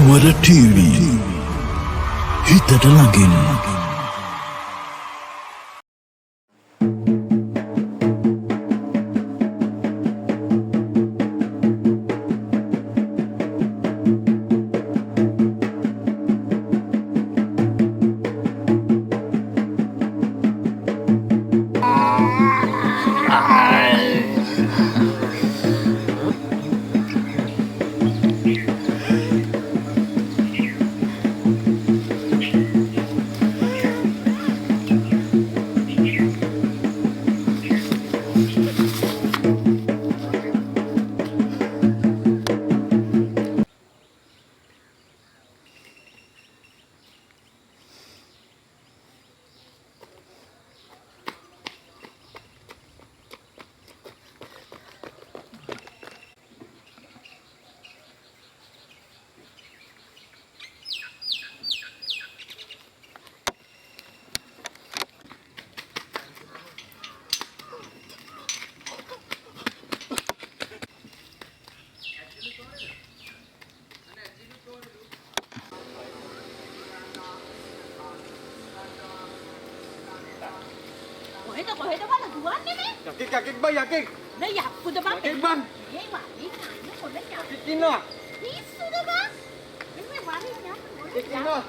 නුවර TV හිතට ළඟින් කොහෙද බල දුවන්නේ මේ? යකෙක් බයි යකෙක්. නේ යක්කුද බං? යකෙක් බං. මේ වලි කන්නේ පොඩ යකෙක් ඉන්නවා. පිස්සුද බං? මේ වලි යන්නේ යකෙක් ඉන්නවා.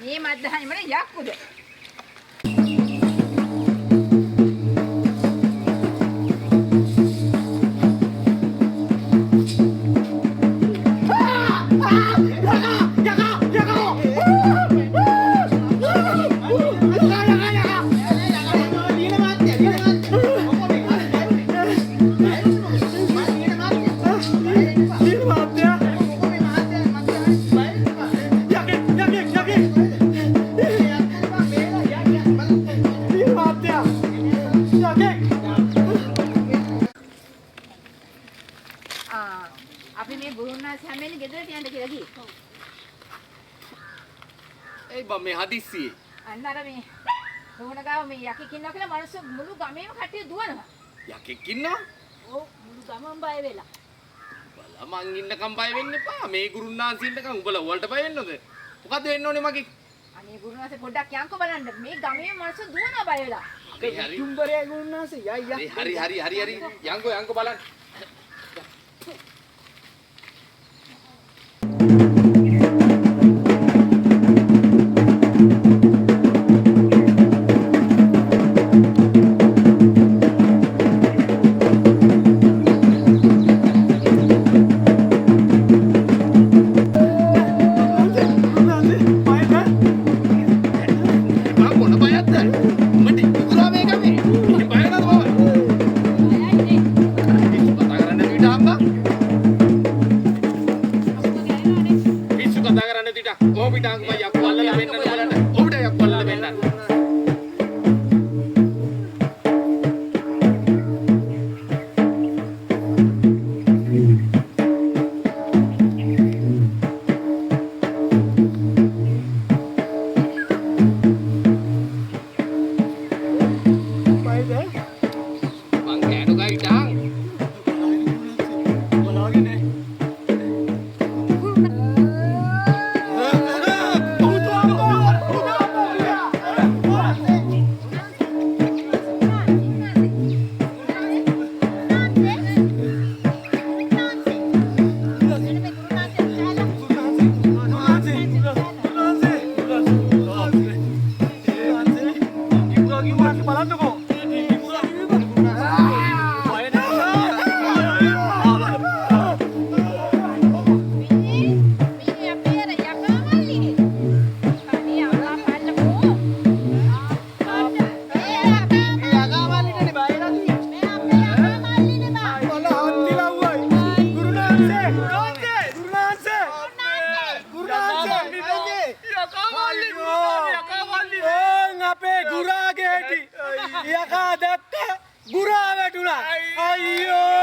මේ මද්දහයි මන යක්කුද? අපි මේ ගුරුනාස් හැමෙන්නේ ගෙදරට යන්න කියලා ගියේ. ඒ බම් මේ හදිස්සියේ. අන්න අර මේ රෝණ ගාව මේ යකෙක් ඉන්නවා කියලා මිනිස්සු මුළු ගමේම කට්ටිය දුවනවා. යකෙක් ඉන්නවා? ඔව් මුළු ගමම බය වෙලා. බලා මං ඉන්නකම් බය වෙන්න එපා. මේ ගුරුනාන්සි ඉන්නකම් උඹලා වලට බය වෙන්නද? මොකද්ද වෙන්න ඕනේ මගේ? අනේ ගුරුනාස් පොඩ්ඩක් යන්කෝ බලන්න. මේ ගමේම මිනිස්සු දුවනවා බය වෙලා. හරි චුම්බරේ ගුරුනාන්සි හරි යන්කෝ බලන්න. අයයි නේ. කතා කරන්න පිට හම්බා යකා දැක්ක ගුරා වැටුණා. අයියෝ